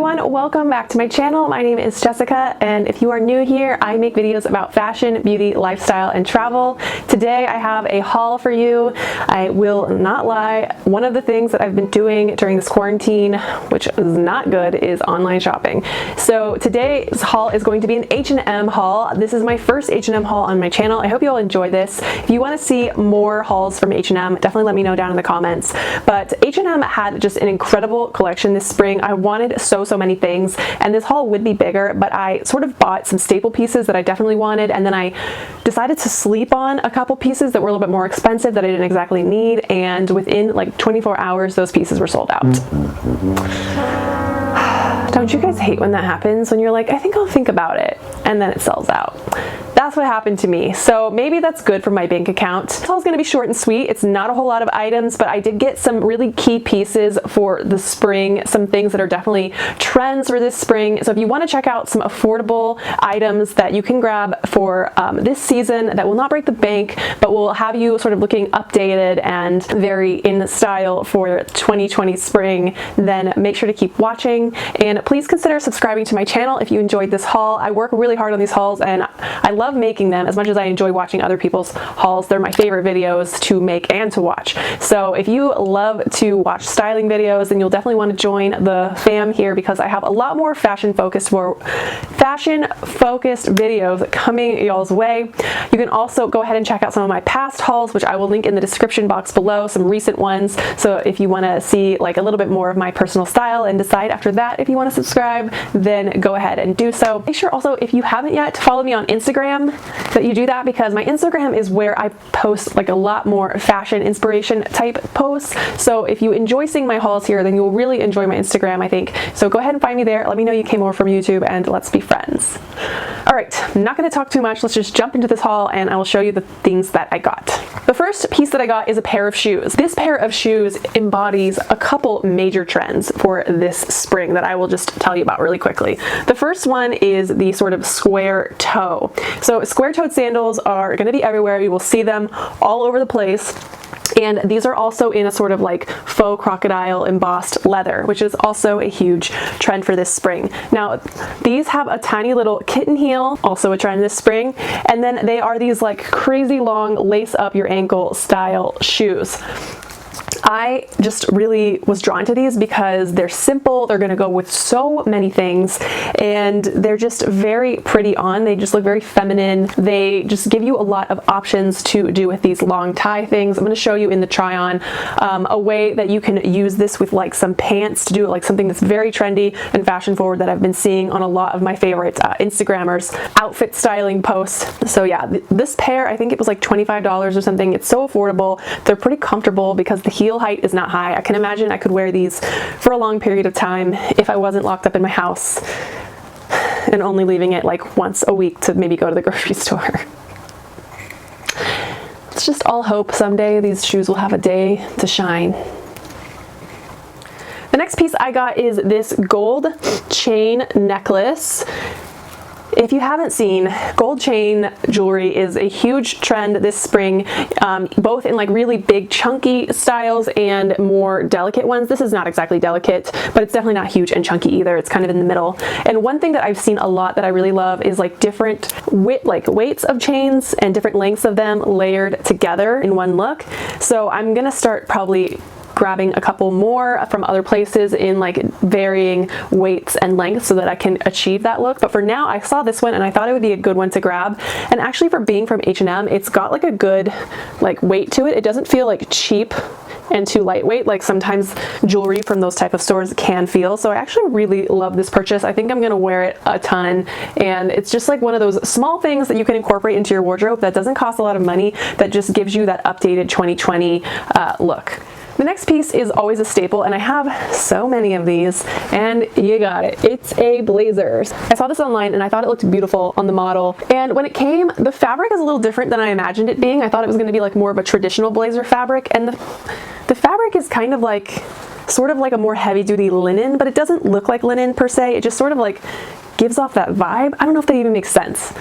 everyone, welcome back to my channel. My name is Jessica, and if you are new here, I make videos about fashion, beauty, lifestyle, and travel. Today I have a haul for you. I will not lie, one of the things that I've been doing during this quarantine, which is not good, is online shopping. So today's haul is going to be an H&M haul. This is my first H&M haul on my channel. I hope you all enjoy this. If you want to see more hauls from H&M, definitely let me know down in the comments. But H&M had just an incredible collection this spring. I wanted so many things, and this haul would be bigger, but I sort of bought some staple pieces that I definitely wanted, and then I decided to sleep on a couple pieces that were a little bit more expensive that I didn't exactly need, and within like 24 hours those pieces were sold out. Don't you guys hate when that happens, when you're like, I think I'll think about it, and then it sells out? That's what happened to me. So maybe that's good for my bank account. This haul is going to be short and sweet. It's not a whole lot of items, but I did get some really key pieces for the spring, some things that are definitely trends for this spring. So if you want to check out some affordable items that you can grab for this season that will not break the bank, but will have you sort of looking updated and very in style for 2020 spring, then make sure to keep watching. And please consider subscribing to my channel if you enjoyed this haul. I work really hard on these hauls, and I love making them as much as I enjoy watching other people's hauls. They're my favorite videos to make and to watch. So if you love to watch styling videos, then you'll definitely want to join the fam here, because I have a lot more fashion focused videos coming y'all's way. You can also go ahead and check out some of my past hauls, which I will link in the description box below, some recent ones. So if you want to see like a little bit more of my personal style and decide after that if you want to subscribe, then go ahead and do so. Make sure also, if you haven't yet, to follow me on Instagram, that you do that, because my Instagram is where I post like a lot more fashion inspiration type posts. So if you enjoy seeing my hauls here, then you'll really enjoy my Instagram, I think. So go ahead and find me there. Let me know you came over from YouTube, and let's be friends. All right, I'm not going to talk too much. Let's just jump into this haul and I will show you the things that I got. The first piece that I got is a pair of shoes. This pair of shoes embodies a couple major trends for this spring that I will just tell you about really quickly. The first one is the sort of square toe. So square-toed sandals are going to be everywhere. You will see them all over the place. And these are also in a sort of like faux crocodile embossed leather, which is also a huge trend for this spring. Now, these have a tiny little kitten heel, also a trend this spring. And then they are these like crazy long lace up your ankle style shoes. I just really was drawn to these because they're simple, they're going to go with so many things, and they're just very pretty on. They just look very feminine. They just give you a lot of options to do with these long tie things. I'm going to show you in the try on a way that you can use this with like some pants to do it like something that's very trendy and fashion forward that I've been seeing on a lot of my favorite Instagrammers outfit styling posts. So yeah, this pair, I think it was like $25 or something. It's so affordable. They're pretty comfortable because the heel height is not high. I can imagine I could wear these for a long period of time if I wasn't locked up in my house and only leaving it like once a week to maybe go to the grocery store. Let's just all hope someday these shoes will have a day to shine. The next piece I got is this gold chain necklace. If you haven't seen, gold chain jewelry is a huge trend this spring, both in like really big chunky styles and more delicate ones. This is not exactly delicate, but it's definitely not huge and chunky either. It's kind of in the middle. And one thing that I've seen a lot that I really love is like different weights of chains and different lengths of them layered together in one look. So I'm gonna start probably grabbing a couple more from other places in like varying weights and lengths so that I can achieve that look. But for now, I saw this one and I thought it would be a good one to grab. And actually, for being from H&M, it's got like a good like weight to it. It doesn't feel like cheap and too lightweight like sometimes jewelry from those type of stores can feel. So I actually really love this purchase. I think I'm gonna wear it a ton, and it's just like one of those small things that you can incorporate into your wardrobe that doesn't cost a lot of money, that just gives you that updated 2020 look. The next piece is always a staple, and I have so many of these, and you got it. It's a blazer. I saw this online and I thought it looked beautiful on the model, and when it came, the fabric is a little different than I imagined it being. I thought it was going to be like more of a traditional blazer fabric, and the fabric is kind of like sort of like a more heavy-duty linen, but it doesn't look like linen per se. It just sort of like gives off that vibe. I don't know if that even makes sense,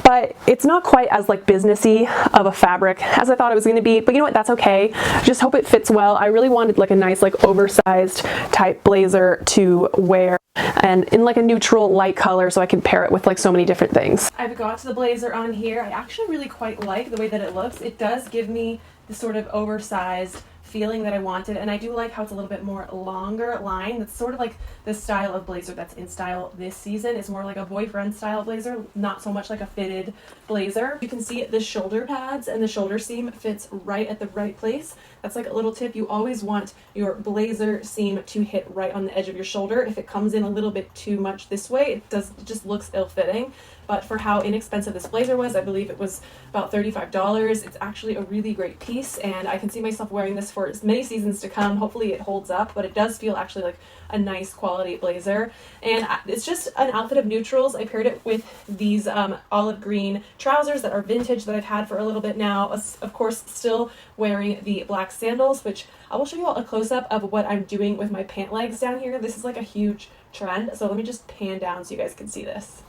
but it's not quite as like businessy of a fabric as I thought it was going to be. But you know what, that's okay. Just hope it fits well. I really wanted like a nice like oversized type blazer to wear and in like a neutral light color so I can pair it with like so many different things. I've got the blazer on here. I actually really quite like the way that it looks. It does give me this sort of oversized feeling that I wanted, and I do like how it's a little bit more longer line. That's sort of like the style of blazer that's in style this season. It's more like a boyfriend style blazer, not so much like a fitted blazer. You can see the shoulder pads and the shoulder seam fits right at the right place. That's like a little tip. You always want your blazer seam to hit right on the edge of your shoulder. If it comes in a little bit too much this way, it just looks ill-fitting. But for how inexpensive this blazer was, I believe it was about $35. It's actually a really great piece, and I can see myself wearing this for as many seasons to come. Hopefully it holds up, but it does feel actually like a nice quality blazer. And it's just an outfit of neutrals. I paired it with these olive green trousers that are vintage that I've had for a little bit now. Of course, still wearing the black sandals, which I will show you all a close-up of what I'm doing with my pant legs down here. This is like a huge trend, so let me just pan down so you guys can see this.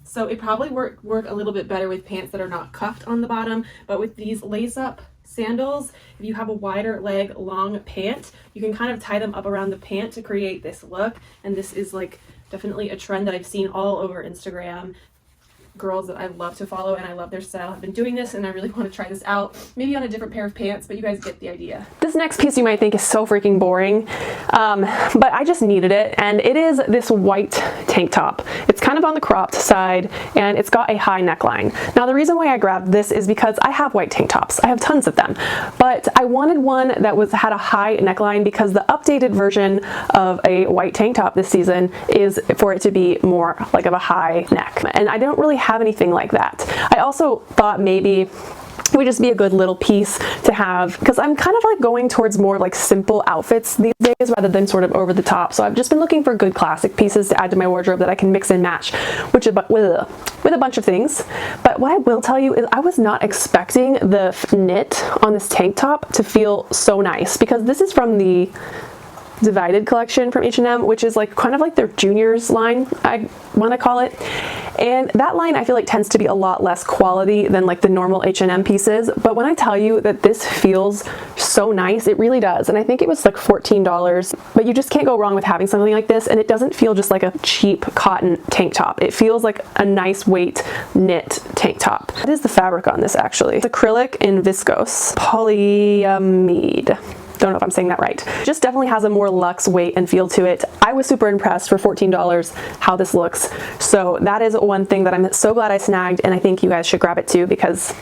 So it probably work a little bit better with pants that are not cuffed on the bottom, but with these lace-up sandals, if you have a wider leg long pant, you can kind of tie them up around the pant to create this look. And this is like definitely a trend that I've seen all over Instagram. Girls that I love to follow and I love their style have been doing this, and I really want to try this out, maybe on a different pair of pants, but you guys get the idea. This next piece you might think is so freaking boring, but I just needed it, and it is this white tank top. It's kind of on the cropped side, and it's got a high neckline. Now the reason why I grabbed this is because I have white tank tops. I have tons of them, but I wanted one that had a high neckline because the updated version of a white tank top this season is for it to be more like of a high neck, and I don't really have anything like that. I also thought maybe it would just be a good little piece to have, because I'm kind of like going towards more like simple outfits these days rather than sort of over the top. So I've just been looking for good classic pieces to add to my wardrobe that I can mix and match with a bunch of things. But what I will tell you is I was not expecting the knit on this tank top to feel so nice, because this is from the Divided collection from H&M, which is like kind of like their juniors line, I want to call it. And that line I feel like tends to be a lot less quality than like the normal H&M pieces, but when I tell you that this feels so nice, it really does. And I think it was like $14, but you just can't go wrong with having something like this, and it doesn't feel just like a cheap cotton tank top. It feels like a nice weight knit tank top. What is the fabric on this actually? It's acrylic and viscose polyamide. Don't know if I'm saying that right. Just definitely has a more luxe weight and feel to it. I was super impressed for $14 how this looks. So that is one thing that I'm so glad I snagged, and I think you guys should grab it too, because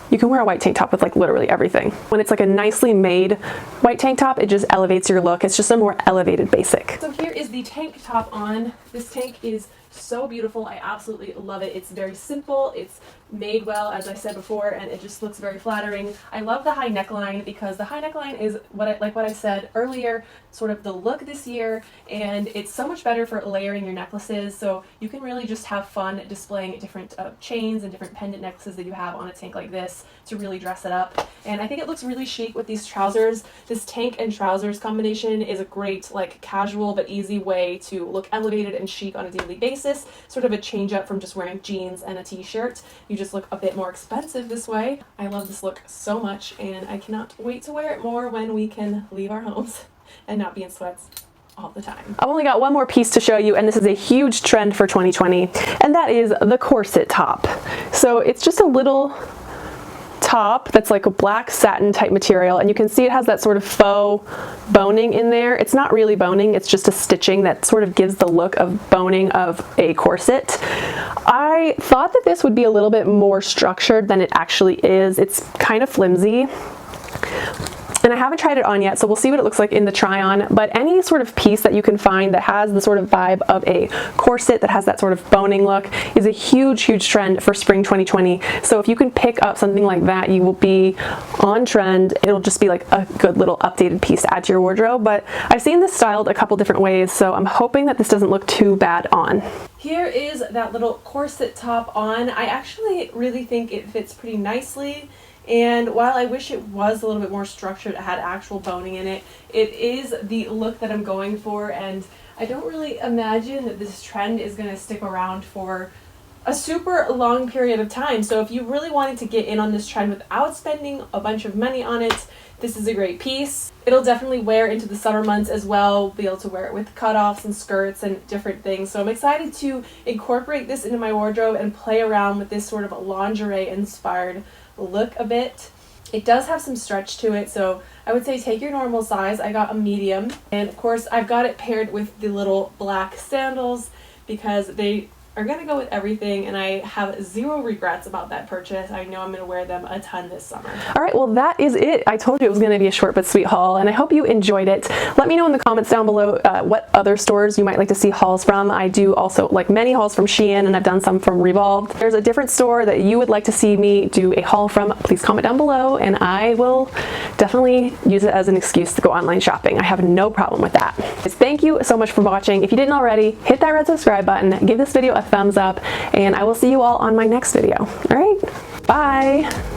you can wear a white tank top with like literally everything. When it's like a nicely made white tank top, it just elevates your look. It's just a more elevated basic. So here is the tank top on. This tank is so beautiful. I absolutely love it. It's very simple. It's made well, as I said before, and it just looks very flattering. I love the high neckline because the high neckline is what I said earlier, sort of the look this year, and it's so much better for layering your necklaces. So you can really just have fun displaying different chains and different pendant necklaces that you have on a tank like this to really dress it up. And I think it looks really chic with these trousers. This tank and trousers combination is a great like casual but easy way to look elevated and chic on a daily basis. Sort of a change up from just wearing jeans and a t-shirt. You just look a bit more expensive this way. I love this look so much, and I cannot wait to wear it more when we can leave our homes and not be in sweats all the time. I've only got one more piece to show you, and this is a huge trend for 2020, and that is the corset top. So it's just a little top that's like a black satin type material, and you can see it has that sort of faux boning in there. It's not really boning, it's just a stitching that sort of gives the look of boning of a corset. I thought that this would be a little bit more structured than it actually is. It's kind of flimsy, and I haven't tried it on yet, so we'll see what it looks like in the try on. But any sort of piece that you can find that has the sort of vibe of a corset, that has that sort of boning look, is a huge, huge trend for spring 2020. So if you can pick up something like that, you will be on trend. It'll just be like a good little updated piece to add to your wardrobe. But I've seen this styled a couple different ways, so I'm hoping that this doesn't look too bad on. Here is that little corset top on. I actually really think it fits pretty nicely. And while I wish it was a little bit more structured, it had actual boning in it, it is the look that I'm going for, and I don't really imagine that this trend is going to stick around for a super long period of time. So if you really wanted to get in on this trend without spending a bunch of money on it, this is a great piece. It'll definitely wear into the summer months as well, be able to wear it with cutoffs and skirts and different things. So I'm excited to incorporate this into my wardrobe and play around with this sort of lingerie inspired look a bit. It does have some stretch to it, so I would say take your normal size. I got a medium, and of course I've got it paired with the little black sandals because they are going to go with everything, and I have zero regrets about that purchase. I know I'm going to wear them a ton this summer. All right, well that is it. I told you it was going to be a short but sweet haul, and I hope you enjoyed it. Let me know in the comments down below what other stores you might like to see hauls from. I do also like many hauls from Shein, and I've done some from Revolve. If there's a different store that you would like to see me do a haul from, please comment down below, and I will definitely use it as an excuse to go online shopping. I have no problem with that. Thank you so much for watching. If you didn't already, hit that red subscribe button, give this video a thumbs up, and I will see you all on my next video. All right, bye.